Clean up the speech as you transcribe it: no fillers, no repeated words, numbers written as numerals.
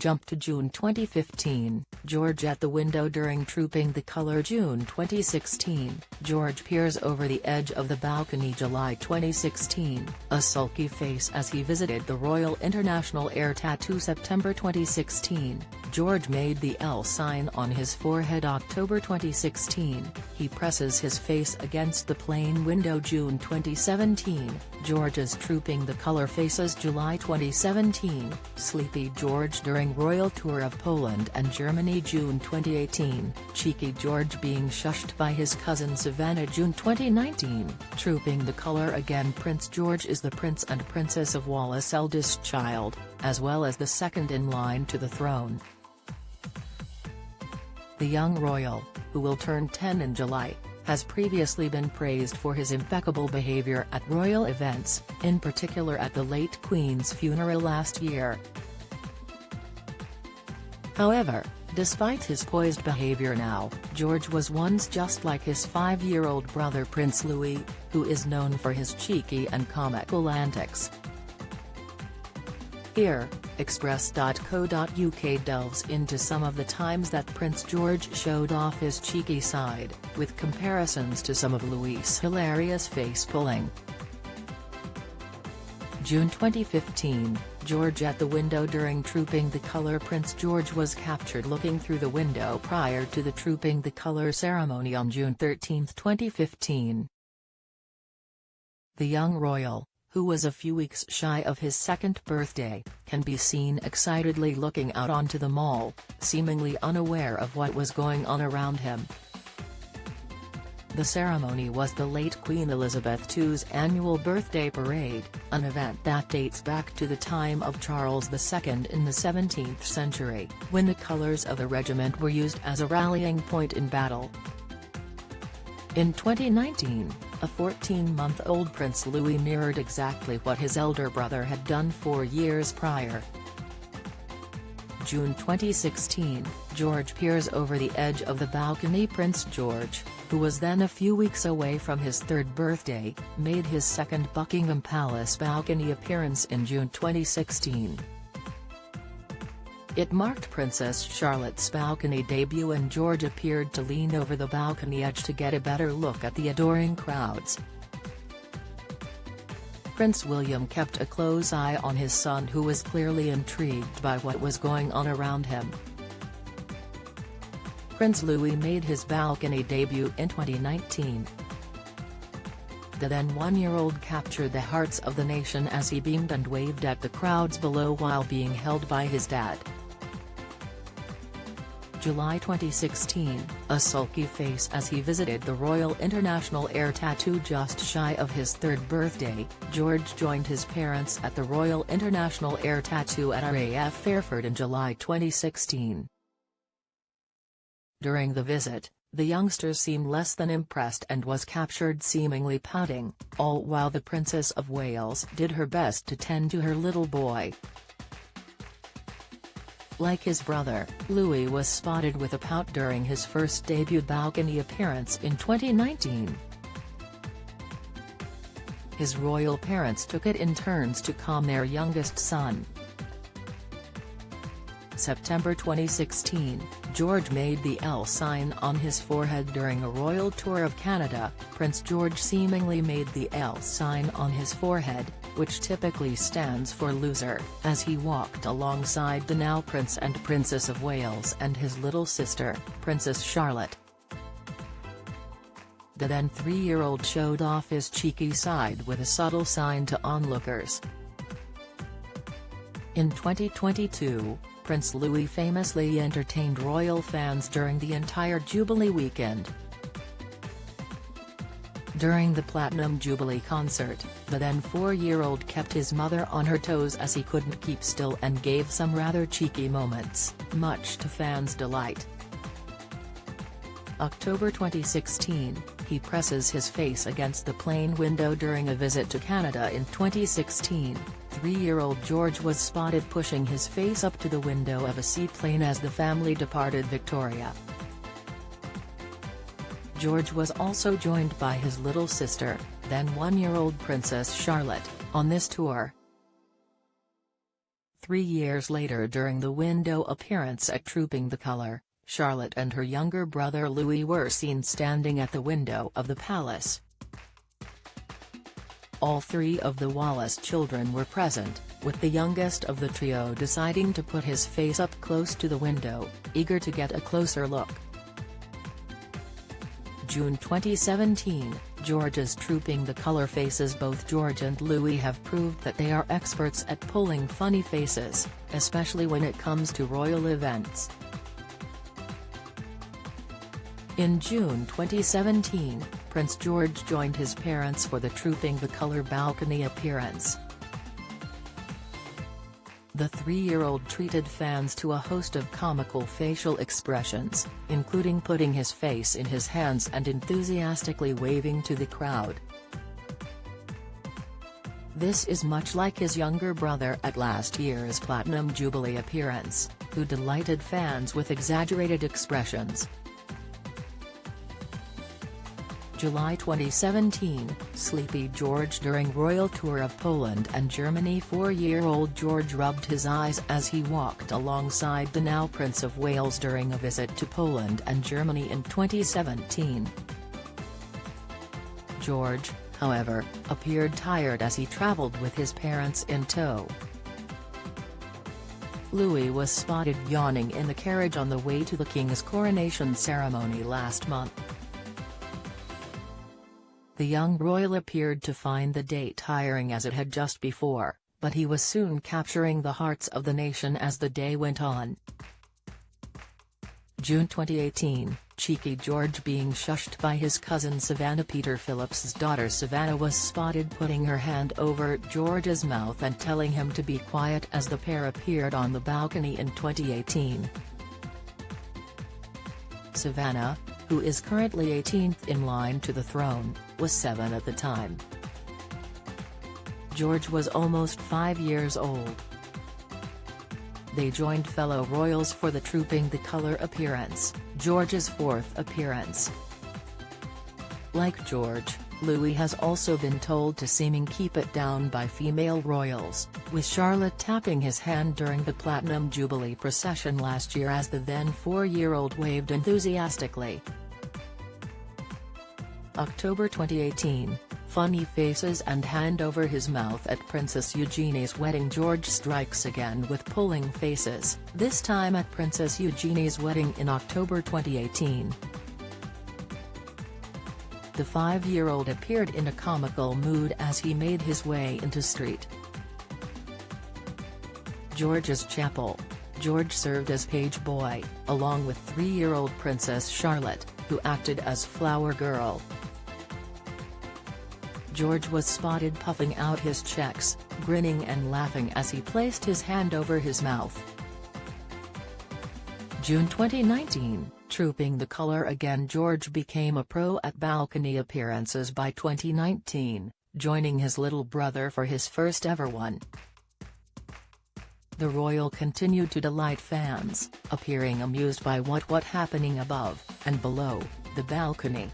Jump to June 2015, George at the window during Trooping the Colour. June 2016, George peers over the edge of the balcony. July 2016, a sulky face as he visited the Royal International Air Tattoo. September 2016, George made the L sign on his forehead. October 2016, he presses his face against the plane window. June 2017, George's Trooping the Colour faces. July 2017, Sleepy George during Royal Tour of Poland and Germany. June 2018, Cheeky George being shushed by his cousin Savannah. June 2019, Trooping the Colour again. Prince George is the Prince and Princess of Wales' eldest child, as well as the second in line to the throne. The young royal, who will turn 10 in July, has previously been praised for his impeccable behavior at royal events, in particular at the late Queen's funeral last year. However, despite his poised behavior now, George was once just like his 5-year-old brother Prince Louis, who is known for his cheeky and comical antics. Here, Express.co.uk delves into some of the times that Prince George showed off his cheeky side, with comparisons to some of Louis' hilarious face-pulling. June 2015, George at the window during Trooping the Colour. Prince George was captured looking through the window prior to the Trooping the Colour ceremony on June 13, 2015. The young royal, who was a few weeks shy of his 2nd birthday, can be seen excitedly looking out onto the mall, seemingly unaware of what was going on around him. The ceremony was the late Queen Elizabeth II's annual birthday parade, an event that dates back to the time of Charles II in the 17th century, when the colours of the regiment were used as a rallying point in battle. In 2019, a 14-month-old Prince Louis mirrored exactly what his elder brother had done 4 years prior. June 2016, George peers over the edge of the balcony. Prince George, who was then a few weeks away from his 3rd birthday, made his 2nd Buckingham Palace balcony appearance in June 2016. It marked Princess Charlotte's balcony debut, and George appeared to lean over the balcony edge to get a better look at the adoring crowds. Prince William kept a close eye on his son, who was clearly intrigued by what was going on around him. Prince Louis made his balcony debut in 2019. The then 1-year-old captured the hearts of the nation as he beamed and waved at the crowds below while being held by his dad. July 2016, a sulky face as he visited the Royal International Air Tattoo. Just shy of his 3rd birthday, George joined his parents at the Royal International Air Tattoo at RAF Fairford in July 2016. During the visit, the youngster seemed less than impressed and was captured seemingly pouting, all while the Princess of Wales did her best to tend to her little boy. Like his brother, Louis was spotted with a pout during his first debut balcony appearance in 2019. His royal parents took it in turns to calm their youngest son. September 2016, George made the L sign on his forehead during a royal tour of Canada. Prince George seemingly made the L sign on his forehead, which typically stands for loser, as he walked alongside the now Prince and Princess of Wales and his little sister, Princess Charlotte. The then 3-year-old showed off his cheeky side with a subtle sign to onlookers. In 2022, Prince Louis famously entertained royal fans during the entire Jubilee weekend. During the Platinum Jubilee concert, the then 4-year-old kept his mother on her toes as he couldn't keep still and gave some rather cheeky moments, much to fans' delight. October 2016, he presses his face against the plane window during a visit to Canada. In 2016, 3-year-old George was spotted pushing his face up to the window of a seaplane as the family departed Victoria. George was also joined by his little sister, then 1-year-old Princess Charlotte, on this tour. 3 years later, during the window appearance at Trooping the Colour, Charlotte and her younger brother Louis were seen standing at the window of the palace. All 3 of the Wallace children were present, with the youngest of the trio deciding to put his face up close to the window, eager to get a closer look. June 2017, George's Trooping the Colour faces. Both George and Louis have proved that they are experts at pulling funny faces, especially when it comes to royal events. In June 2017, Prince George joined his parents for the Trooping the Colour balcony appearance. The 3-year-old treated fans to a host of comical facial expressions, including putting his face in his hands and enthusiastically waving to the crowd. This is much like his younger brother at last year's Platinum Jubilee appearance, who delighted fans with exaggerated expressions. July 2017, Sleepy George. During royal tour of Poland and Germany, 4-year-old George rubbed his eyes as he walked alongside the now Prince of Wales during a visit to Poland and Germany in 2017. George, however, appeared tired as he travelled with his parents in tow. Louis was spotted yawning in the carriage on the way to the King's coronation ceremony last month. The young royal appeared to find the date tiring as it had just before, but he was soon capturing the hearts of the nation as the day went on. June 2018, Cheeky George. Being shushed by his cousin Savannah. Peter Phillips's daughter Savannah was spotted putting her hand over George's mouth and telling him to be quiet as the pair appeared on the balcony in 2018. Savannah, who is currently 18th in line to the throne, was 7 at the time. George was almost 5 years old. They joined fellow royals for the Trooping the Colour appearance, George's 4th appearance. Like George, Louis has also been told to seeming keep it down by female royals, with Charlotte tapping his hand during the Platinum Jubilee procession last year as the then 4-year-old waved enthusiastically. October 2018, funny faces and hand over his mouth at Princess Eugenie's wedding. George strikes again with pulling faces, this time at Princess Eugenie's wedding in October 2018. The 5-year-old appeared in a comical mood as he made his way into street. George's chapel. George served as page boy, along with 3-year-old Princess Charlotte, who acted as flower girl. George was spotted puffing out his checks, grinning and laughing as he placed his hand over his mouth. June 2019, Trooping the Colour again. George became a pro at balcony appearances by 2019, joining his little brother for his first ever one. The royal continued to delight fans, appearing amused by what happening above and below the balcony.